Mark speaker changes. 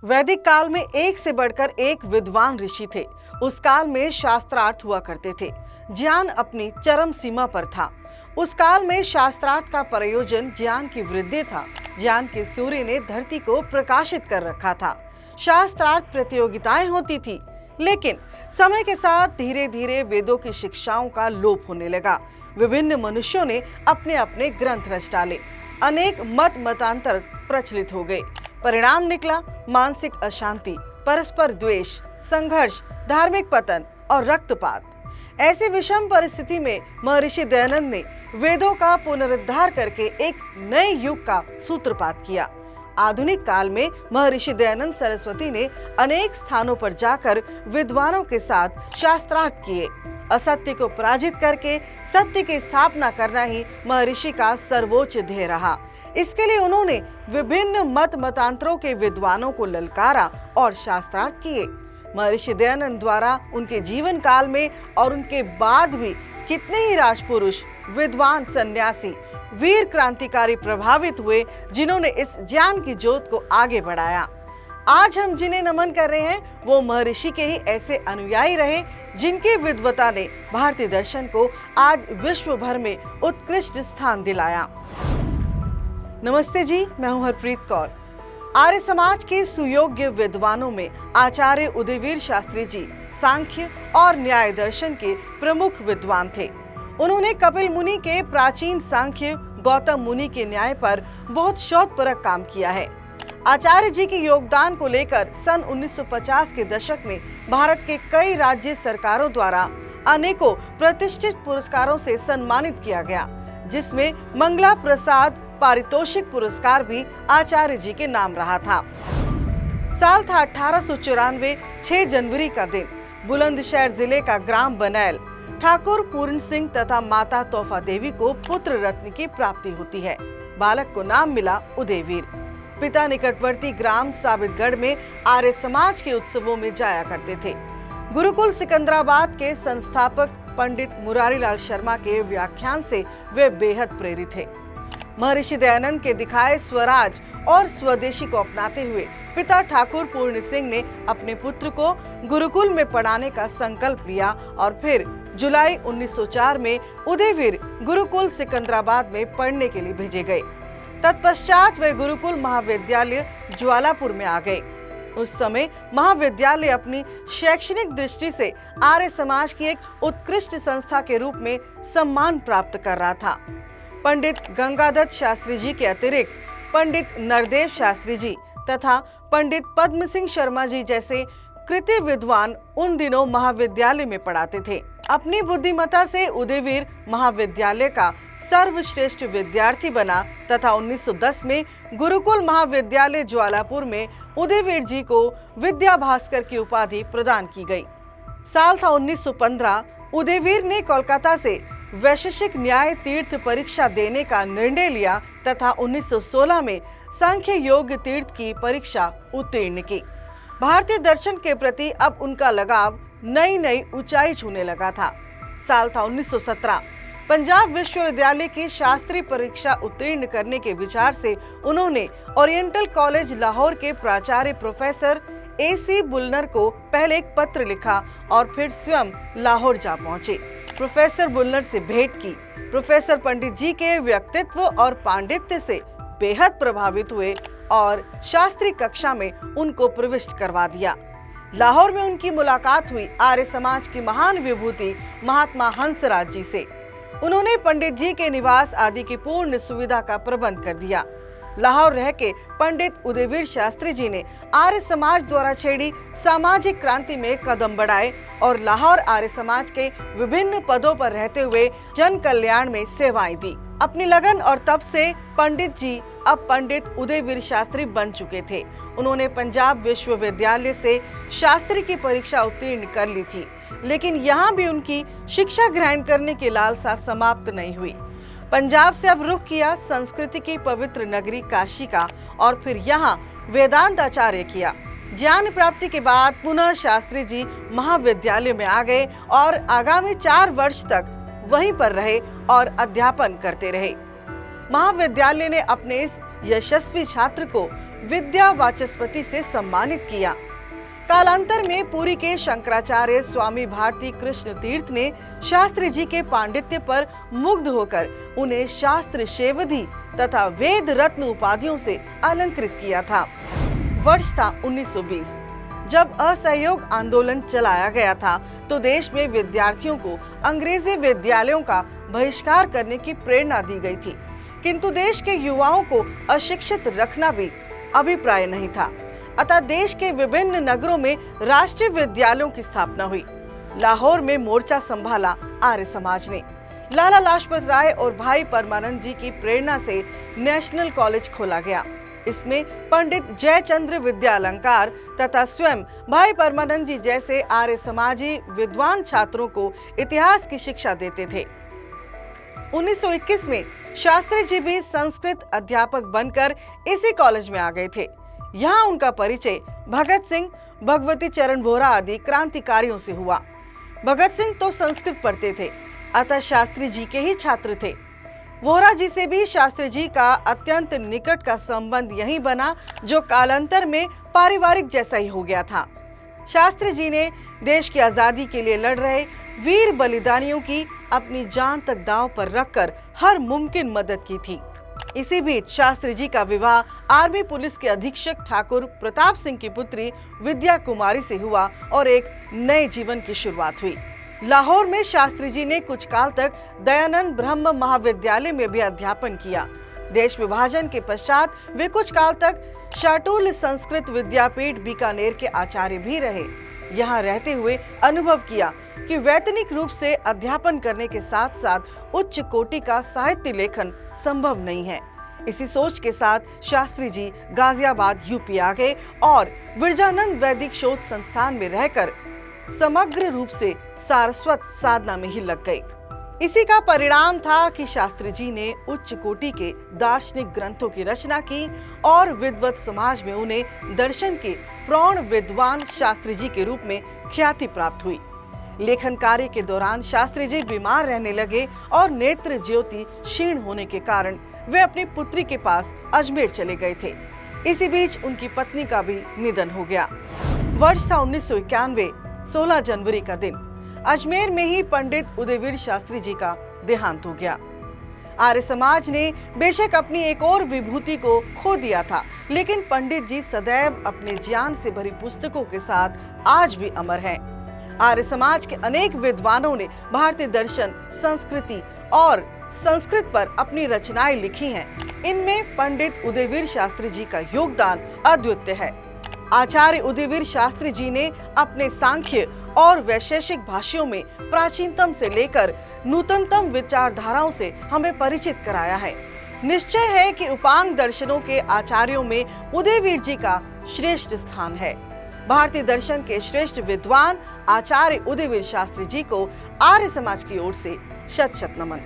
Speaker 1: वैदिक काल में एक से बढ़कर एक विद्वान ऋषि थे। उस काल में शास्त्रार्थ हुआ करते थे। ज्ञान अपनी चरम सीमा पर था। उस काल में शास्त्रार्थ का प्रयोजन ज्ञान की वृद्धि था। ज्ञान के सूर्य ने धरती को प्रकाशित कर रखा था। शास्त्रार्थ प्रतियोगिताएं होती थी, लेकिन समय के साथ धीरे धीरे वेदों की शिक्षाओं का लोप होने लगा। विभिन्न मनुष्यों ने अपने अपने ग्रंथ रच डाले। अनेक मतांतर प्रचलित हो गए। परिणाम निकला मानसिक अशांति, परस्पर द्वेष, संघर्ष, धार्मिक पतन और रक्तपात। ऐसी विषम परिस्थिति में महर्षि दयानंद ने वेदों का पुनरुद्धार करके एक नए युग का सूत्रपात किया। आधुनिक काल में महर्षि दयानंद सरस्वती ने अनेक स्थानों पर जाकर विद्वानों के साथ शास्त्रार्थ किए। असत्य को पराजित करके सत्य की स्थापना करना ही महर्षि का सर्वोच्च ध्येय रहा। इसके लिए उन्होंने विभिन्न मतांतरों के विद्वानों को ललकारा और शास्त्रार्थ किए। महर्षि दयानंद द्वारा उनके जीवन काल में और उनके बाद भी कितने ही राजपुरुष, विद्वान, सन्यासी, वीर क्रांतिकारी प्रभावित हुए, जिन्होंने इस ज्ञान की ज्योत को आगे बढ़ाया। आज हम जिन्हें नमन कर रहे हैं वो महर्षि के ही ऐसे अनुयायी रहे, जिनकी विद्वता ने भारतीय दर्शन को आज विश्व भर में उत्कृष्ट स्थान दिलाया। नमस्ते जी, मैं हूं हरप्रीत कौर। आर्य समाज के सुयोग्य विद्वानों में आचार्य उदयवीर शास्त्री जी सांख्य और न्याय दर्शन के प्रमुख विद्वान थे। उन्होंने कपिल मुनि के प्राचीन सांख्य, गौतम मुनि के न्याय पर बहुत शोधपरक काम किया है। आचार्य जी के योगदान को लेकर सन 1950 के दशक में भारत के कई राज्य सरकारों द्वारा अनेकों प्रतिष्ठित पुरस्कारों से सम्मानित किया गया, जिसमें मंगला प्रसाद पारितोषिक पुरस्कार भी आचार्य जी के नाम रहा था। साल था 1894, 6 जनवरी का दिन। बुलंदशहर जिले का ग्राम बनैल ठाकुर पूर्ण सिंह तथा माता तोहफा देवी को पुत्र रत्न की प्राप्ति होती है। बालक को नाम मिला उदयवीर। पिता निकटवर्ती ग्राम साबितगढ़ में आर्य समाज के उत्सवों में जाया करते थे। गुरुकुल सिकंदराबाद के संस्थापक पंडित मुरारीलाल शर्मा के व्याख्यान से वे बेहद प्रेरित थे। महर्षि दयानंद के दिखाए स्वराज और स्वदेशी को अपनाते हुए पिता ठाकुर पूर्ण सिंह ने अपने पुत्र को गुरुकुल में पढ़ाने का संकल्प लिया और फिर जुलाई 1904 में उदयवीर गुरुकुल सिकंदराबाद में पढ़ने के लिए भेजे गए। तत्पश्चात वे गुरुकुल महाविद्यालय ज्वालापुर में आ गए। उस समय महाविद्यालय अपनी शैक्षणिक दृष्टि से आर्य समाज की एक उत्कृष्ट संस्था के रूप में सम्मान प्राप्त कर रहा था। पंडित गंगादत्त शास्त्री जी के अतिरिक्त पंडित नरदेव शास्त्री जी तथा पंडित पद्म सिंह शर्मा जी जैसे कृति विद्वान उन दिनों महाविद्यालय में पढ़ाते थे। अपनी बुद्धिमत्ता से उदयवीर महाविद्यालय का सर्वश्रेष्ठ विद्यार्थी बना तथा 1910 में गुरुकुल महाविद्यालय ज्वालापुर में उदयवीर जी को विद्या भास्कर की उपाधि प्रदान की गई। साल था 1915। उदयवीर ने कोलकाता से वैशेषिक न्याय तीर्थ परीक्षा देने का निर्णय लिया तथा 1916 में सांख्य योग तीर्थ की परीक्षा उत्तीर्ण की। भारतीय दर्शन के प्रति अब उनका लगाव नई नई ऊंचाई छूने लगा था। साल था 1917। पंजाब विश्वविद्यालय की शास्त्री परीक्षा उत्तीर्ण करने के विचार से उन्होंने ओरिएंटल कॉलेज लाहौर के प्राचार्य प्रोफेसर AC बुलनर को पहले एक पत्र लिखा और फिर स्वयं लाहौर जा पहुंचे। प्रोफेसर बुलनर से भेंट की। प्रोफेसर पंडित जी के व्यक्तित्व और पांडित्य से बेहद प्रभावित हुए और शास्त्री कक्षा में उनको प्रविष्ट करवा दिया। लाहौर में उनकी मुलाकात हुई आर्य समाज की महान विभूति महात्मा हंसराज जी से। उन्होंने पंडित जी के निवास आदि की पूर्ण सुविधा का प्रबंध कर दिया। लाहौर रह के पंडित उदयवीर शास्त्री जी ने आर्य समाज द्वारा छेड़ी सामाजिक क्रांति में कदम बढ़ाए और लाहौर आर्य समाज के विभिन्न पदों पर रहते हुए जन कल्याण में सेवाएं दी। अपनी लगन और तप से पंडित जी अब पंडित उदयवीर शास्त्री बन चुके थे। उन्होंने पंजाब विश्वविद्यालय से शास्त्री की परीक्षा उत्तीर्ण कर ली थी, लेकिन यहाँ भी उनकी शिक्षा ग्रहण करने की लालसा समाप्त नहीं हुई। पंजाब से अब रुख किया संस्कृति की पवित्र नगरी काशी का और फिर यहाँ वेदांत आचार्य किया। ज्ञान प्राप्ति के बाद पुनः शास्त्री जी महाविद्यालय में आ गए और आगामी 4 वर्ष तक वहीं पर रहे और अध्यापन करते रहे। महाविद्यालय ने अपने इस यशस्वी छात्र को विद्या वाचस्पति से सम्मानित किया। कालांतर में पुरी के शंकराचार्य स्वामी भारती कृष्ण तीर्थ ने शास्त्री जी के पांडित्य पर मुग्ध होकर उन्हें शास्त्र शेवधि तथा वेद रत्न उपाधियों से अलंकृत किया था। वर्ष था 1920। जब असहयोग आंदोलन चलाया गया था तो देश में विद्यार्थियों को अंग्रेजी विद्यालयों का बहिष्कार करने की प्रेरणा दी गई थी, किंतु देश के युवाओं को अशिक्षित रखना भी अभिप्राय नहीं था। अतः देश के विभिन्न नगरों में राष्ट्रीय विद्यालयों की स्थापना हुई। लाहौर में मोर्चा संभाला आर्य समाज ने। लाला लाजपत राय और भाई परमानंद जी की प्रेरणा से नेशनल कॉलेज खोला गया। इसमें पंडित जयचंद्र विद्या अलंकार तथा स्वयं भाई परमानंद जी जैसे आर्य समाजी विद्वान छात्रों को इतिहास की शिक्षा देते थे। 1921 में शास्त्री जी भी संस्कृत अध्यापक बनकर इसी कॉलेज में आ गए थे। यहाँ उनका परिचय भगत सिंह, भगवती चरण वोहरा आदि क्रांतिकारियों से हुआ। भगत सिंह तो संस्कृत पढ़ते थे, अतः शास्त्री जी के ही छात्र थे। वोहरा जी से भी शास्त्री जी का अत्यंत निकट का संबंध यही बना, जो कालांतर में पारिवारिक जैसा ही हो गया था। शास्त्री जी ने देश की आजादी के लिए लड़ रहे वीर बलिदानियों की अपनी जान तक दांव पर रखकर हर मुमकिन मदद की थी। इसी बीच शास्त्री जी का विवाह आर्मी पुलिस के अधीक्षक ठाकुर प्रताप सिंह की पुत्री विद्या कुमारी से हुआ और एक नए जीवन की शुरुआत हुई। लाहौर में शास्त्री जी ने कुछ काल तक दयानंद ब्रह्म महाविद्यालय में भी अध्यापन किया। देश विभाजन के पश्चात वे कुछ काल तक शाटूल संस्कृत विद्यापीठ बीकानेर के आचार्य भी रहे। यहाँ रहते हुए अनुभव किया कि वैतनिक रूप से अध्यापन करने के साथ साथ उच्च कोटि का साहित्य लेखन संभव नहीं है। इसी सोच के साथ शास्त्री जी गाजियाबाद यूपी आ गए और विरजानंद वैदिक शोध संस्थान में रहकर समग्र रूप से सारस्वत साधना में ही लग गए। इसी का परिणाम था कि शास्त्री जी ने उच्च कोटि के दार्शनिक ग्रंथों की रचना की और विद्वत समाज में उन्हें दर्शन के प्रौढ़ विद्वान शास्त्री जी के रूप में ख्याति प्राप्त हुई। लेखन कार्य के दौरान शास्त्री जी बीमार रहने लगे और नेत्र ज्योति क्षीण होने के कारण वे अपनी पुत्री के पास अजमेर चले गए थे। इसी बीच उनकी पत्नी का भी निधन हो गया। वर्ष था 1991, 16 जनवरी का दिन। अजमेर में ही पंडित उदयवीर शास्त्री जी का देहांत हो गया। आर्य समाज ने बेशक अपनी एक और विभूति को खो दिया था, लेकिन पंडित जी सदैव अपने ज्ञान से भरी पुस्तकों के साथ आज भी अमर हैं। आर्य समाज के अनेक विद्वानों ने भारतीय दर्शन, संस्कृति और संस्कृत पर अपनी रचनाएं लिखी हैं। इनमें पंडित उदयवीर शास्त्री जी का योगदान अद्वितीय है। आचार्य उदयवीर शास्त्री जी ने अपने सांख्य और वैशेषिक भाष्यों में प्राचीनतम से लेकर नूतनतम विचारधाराओं से हमें परिचित कराया है। निश्चय है कि उपांग दर्शनों के आचार्यों में उदयवीर जी का श्रेष्ठ स्थान है। भारतीय दर्शन के श्रेष्ठ विद्वान आचार्य उदयवीर शास्त्री जी को आर्य समाज की ओर से शत शत नमन।